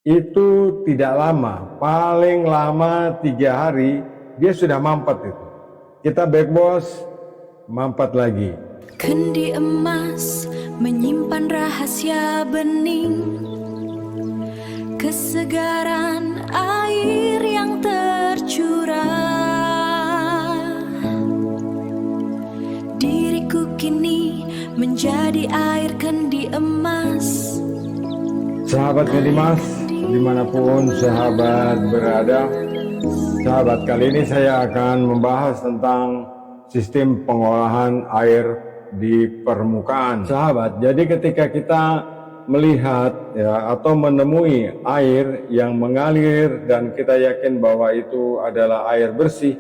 itu tidak lama, paling lama 3 hari dia sudah mampet itu. Kita back bos, mampet lagi. Kendi emas menyimpan rahasia bening, kesegaran air yang tercurah. Diriku kini menjadi air kendi emas. Sahabat kendi emas, dimanapun sahabat berada, sahabat, kali ini saya akan membahas tentang sistem pengolahan air di permukaan. Sahabat, jadi ketika kita melihat ya atau menemui air yang mengalir dan kita yakin bahwa itu adalah air bersih,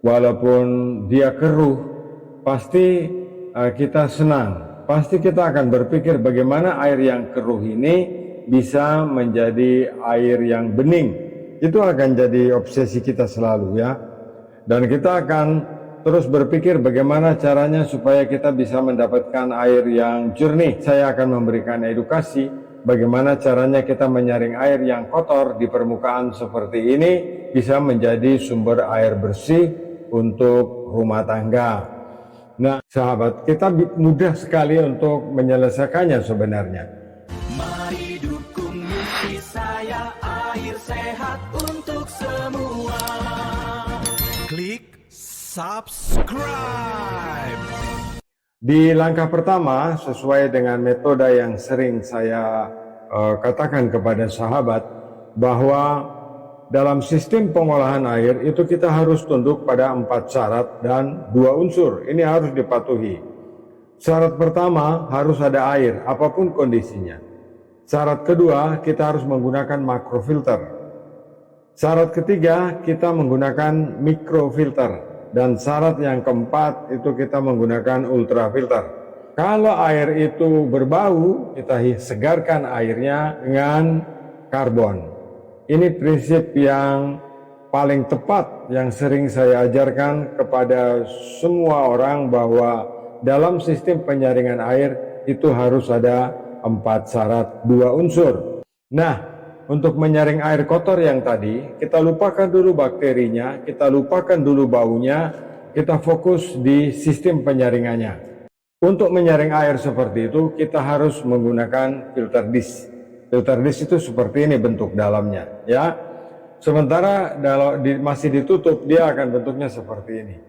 walaupun dia keruh, pasti kita senang. Pasti kita akan berpikir bagaimana air yang keruh ini bisa menjadi air yang bening. Itu akan jadi obsesi kita selalu ya. Dan kita akan terus berpikir bagaimana caranya supaya kita bisa mendapatkan air yang jernih. Saya akan memberikan edukasi bagaimana caranya kita menyaring air yang kotor di permukaan seperti ini bisa menjadi sumber air bersih untuk rumah tangga. Nah, sahabat, kita mudah sekali untuk menyelesaikannya sebenarnya. Mari dukung misi saya, air sehat untuk semua. Klik subscribe. Di langkah pertama, sesuai dengan metode yang sering saya katakan kepada sahabat, bahwa dalam sistem pengolahan air itu kita harus tunduk pada 4 syarat dan 2 unsur. Ini harus dipatuhi. Syarat pertama, harus ada air, apapun kondisinya. Syarat kedua, kita harus menggunakan makrofilter. Syarat ketiga, kita menggunakan mikrofilter. Dan syarat yang keempat, itu kita menggunakan ultrafilter. Kalau air itu berbau, kita segarkan airnya dengan karbon. Ini prinsip yang paling tepat yang sering saya ajarkan kepada semua orang, bahwa dalam sistem penyaringan air itu harus ada 4 syarat 2 unsur. Nah, untuk menyaring air kotor yang tadi, kita lupakan dulu bakterinya, kita lupakan dulu baunya, kita fokus di sistem penyaringannya. Untuk menyaring air seperti itu, kita harus menggunakan filter dish. Filter dish itu seperti ini bentuk dalamnya, ya. Sementara kalau masih ditutup, dia akan bentuknya seperti ini.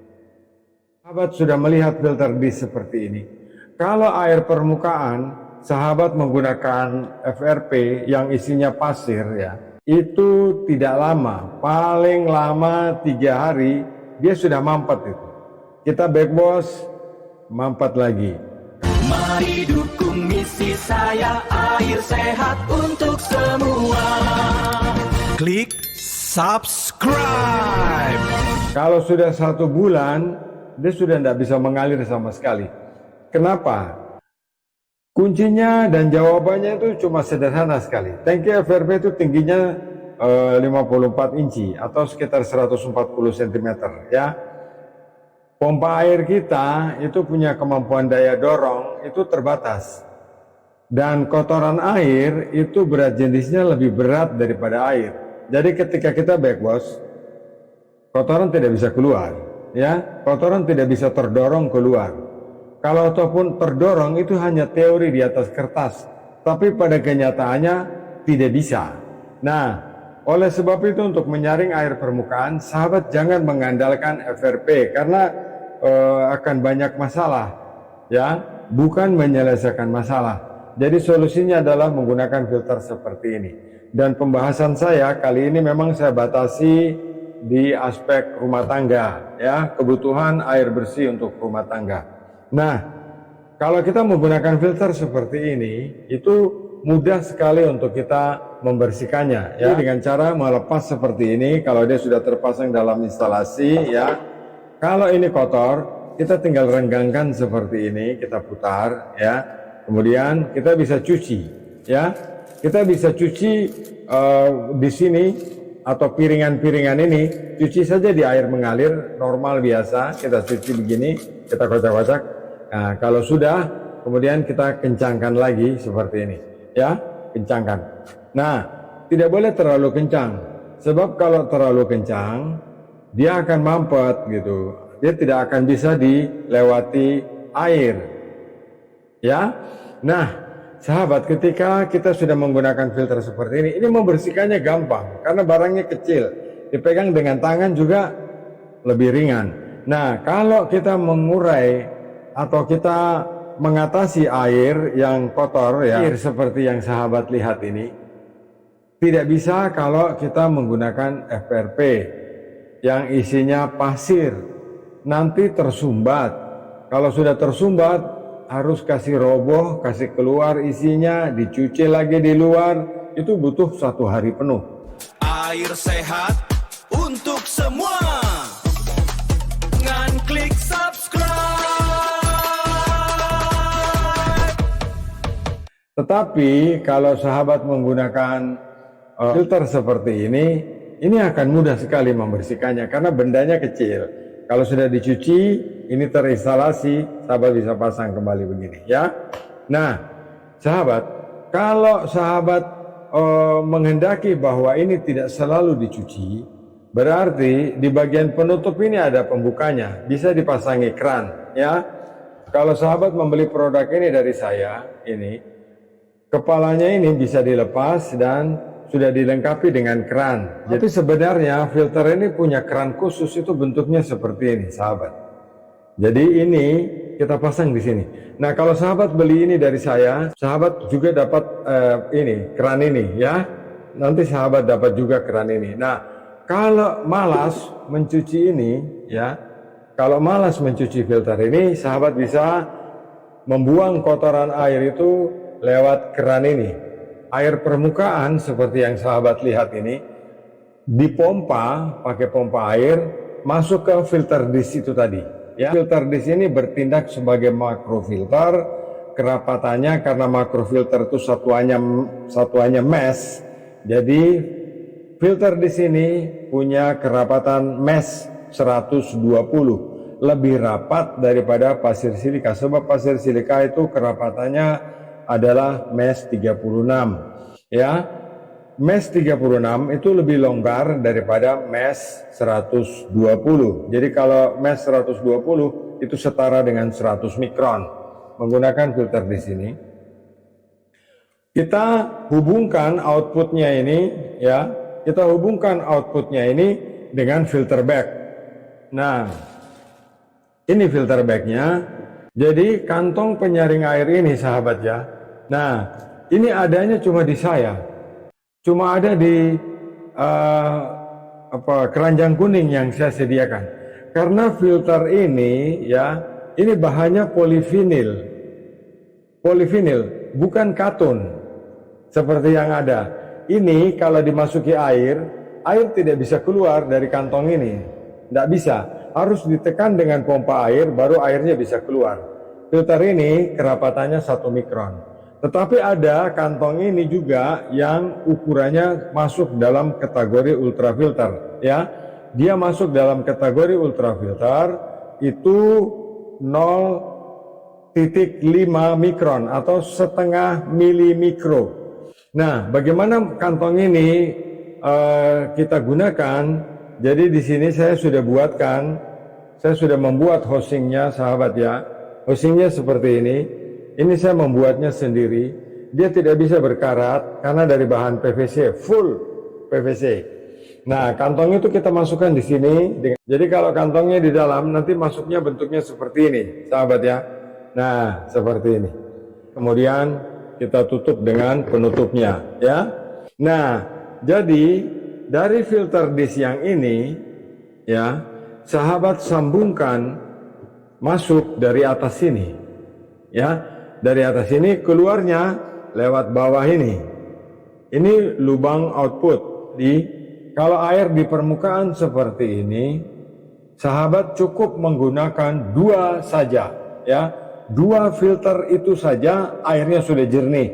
Sahabat sudah melihat filter dish seperti ini. Kalau air permukaan, sahabat menggunakan FRP yang isinya pasir, ya, itu tidak lama, paling lama 3 hari dia sudah mampet itu. Kita back bos, mampet lagi. Mari dukung misi saya, air sehat untuk semua. Klik subscribe. Kalau sudah 1 bulan, dia sudah tidak bisa mengalir sama sekali. Kenapa? Kuncinya dan jawabannya itu cuma sederhana sekali. Tangki FRP itu tingginya 54 inci atau sekitar 140 cm ya. Pompa air kita itu punya kemampuan daya dorong itu terbatas. Dan kotoran air itu berat jenisnya lebih berat daripada air. Jadi ketika kita back wash, kotoran tidak bisa keluar, ya. Kotoran tidak bisa terdorong keluar. Kalau ataupun terdorong itu hanya teori di atas kertas, tapi pada kenyataannya tidak bisa. Nah, oleh sebab itu untuk menyaring air permukaan, sahabat jangan mengandalkan FRP karena akan banyak masalah, ya, bukan menyelesaikan masalah. Jadi solusinya adalah menggunakan filter seperti ini. Dan pembahasan saya kali ini memang saya batasi di aspek rumah tangga, ya, kebutuhan air bersih untuk rumah tangga. Nah, kalau kita menggunakan filter seperti ini, itu mudah sekali untuk kita membersihkannya, ya, dengan cara melepas seperti ini. Kalau dia sudah terpasang dalam instalasi, ya, kalau ini kotor, kita tinggal renggangkan seperti ini, kita putar, ya. Kemudian kita bisa cuci, ya. Kita bisa cuci di sini atau piringan-piringan ini, cuci saja di air mengalir normal biasa. Kita cuci begini, kita kocak-kocak. Nah, kalau sudah, kemudian kita kencangkan lagi seperti ini, ya, kencangkan. Nah, tidak boleh terlalu kencang. Sebab kalau terlalu kencang, dia akan mampet gitu. Dia tidak akan bisa dilewati air. Ya. Nah, sahabat, ketika kita sudah menggunakan filter seperti ini membersihkannya gampang karena barangnya kecil. Dipegang dengan tangan juga lebih ringan. Nah, kalau kita mengurai atau kita mengatasi air yang kotor ya, air seperti yang sahabat lihat ini, tidak bisa kalau kita menggunakan FRP yang isinya pasir. Nanti tersumbat. Kalau sudah tersumbat, harus kasih roboh, kasih keluar isinya, dicuci lagi di luar. Itu butuh 1 hari penuh. Air sehat untuk semua. Ngan klik subscribe. Tetapi kalau sahabat menggunakan filter seperti ini akan mudah sekali membersihkannya karena bendanya kecil. Kalau sudah dicuci, ini terinstalasi, sahabat bisa pasang kembali begini ya. Nah, sahabat, kalau sahabat menghendaki bahwa ini tidak selalu dicuci, berarti di bagian penutup ini ada pembukanya, bisa dipasangi keran ya. Kalau sahabat membeli produk ini dari saya, ini kepalanya ini bisa dilepas dan sudah dilengkapi dengan keran. Jadi sebenarnya filter ini punya keran khusus, itu bentuknya seperti ini, sahabat. Jadi ini kita pasang di sini. Nah, kalau sahabat beli ini dari saya, sahabat juga dapat ini keran ini ya. Nanti sahabat dapat juga keran ini. Nah, kalau malas mencuci ini ya, kalau malas mencuci filter ini, sahabat bisa membuang kotoran air itu lewat keran ini. Air permukaan seperti yang sahabat lihat ini dipompa pakai pompa air masuk ke filter disk itu tadi ya. Filter disk ini bertindak sebagai makrofilter. Kerapatannya karena makrofilter itu satuannya mesh, jadi filter di sini punya kerapatan mesh 120, lebih rapat daripada pasir silika. Sebab pasir silika itu kerapatannya adalah mesh 36 ya. Mesh 36 itu lebih longgar daripada mesh 120. Jadi kalau mesh 120 itu setara dengan 100 mikron. Menggunakan filter di sini, kita hubungkan outputnya ini ya. Kita hubungkan outputnya ini dengan filter bag. Nah, ini filter bagnya. Jadi kantong penyaring air ini, sahabat ya. Nah, ini adanya cuma di saya. Cuma ada di keranjang kuning yang saya sediakan. Karena filter ini ya, ini bahannya polivinil. Polivinil, bukan katun seperti yang ada. Ini kalau dimasuki air tidak bisa keluar dari kantong ini. Tidak bisa, harus ditekan dengan pompa air baru airnya bisa keluar. Filter ini kerapatannya 1 mikron. Tetapi ada kantong ini juga yang ukurannya masuk dalam kategori ultrafilter ya. Dia masuk dalam kategori ultrafilter itu 0,5 mikron atau setengah milimikro. Nah, bagaimana kantong ini kita gunakan? Jadi di sini saya sudah membuat housingnya, sahabat ya. Housingnya seperti ini. Ini saya membuatnya sendiri. Dia tidak bisa berkarat karena dari bahan PVC, full PVC. Nah, kantong itu kita masukkan di sini. Jadi kalau kantongnya di dalam, nanti masuknya bentuknya seperti ini, sahabat ya. Nah, seperti ini. Kemudian kita tutup dengan penutupnya, ya. Nah, jadi dari filter disk yang ini, ya, sahabat sambungkan masuk dari atas sini, ya. Dari atas ini keluarnya lewat bawah ini. Ini lubang output. Kalau air di permukaan seperti ini, sahabat cukup menggunakan 2 saja, ya. 2 filter itu saja airnya sudah jernih.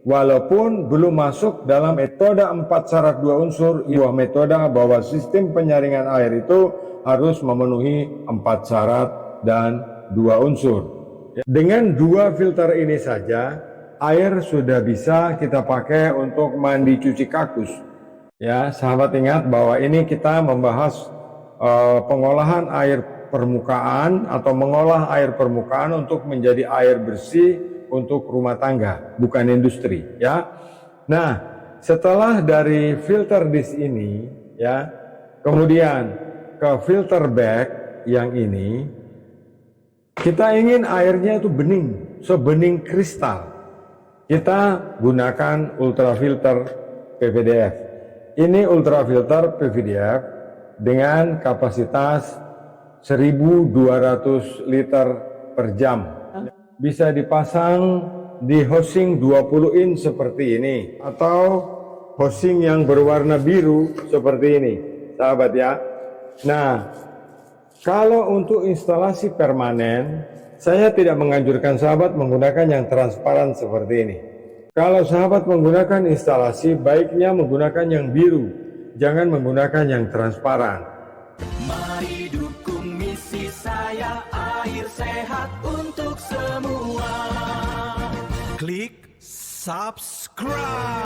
Walaupun belum masuk dalam metode 4 syarat 2 unsur, sebuah metode bahwa sistem penyaringan air itu harus memenuhi 4 syarat dan 2 unsur. Dengan 2 filter ini saja, air sudah bisa kita pakai untuk mandi cuci kakus. Ya, sahabat ingat bahwa ini kita membahas pengolahan air permukaan atau mengolah air permukaan untuk menjadi air bersih untuk rumah tangga, bukan industri, ya. Nah, setelah dari filter dish ini, ya, kemudian ke filter bag yang ini, kita ingin airnya itu bening, sebening kristal. Kita gunakan ultrafilter PVDF. Ini ultrafilter PVDF dengan kapasitas 1200 liter per jam. Bisa dipasang di housing 20 in seperti ini atau housing yang berwarna biru seperti ini, sahabat ya. Nah, kalau untuk instalasi permanen, saya tidak menganjurkan sahabat menggunakan yang transparan seperti ini. Kalau sahabat menggunakan instalasi, baiknya menggunakan yang biru, jangan menggunakan yang transparan. Mari dukung misi saya, air sehat untuk semua. Klik subscribe.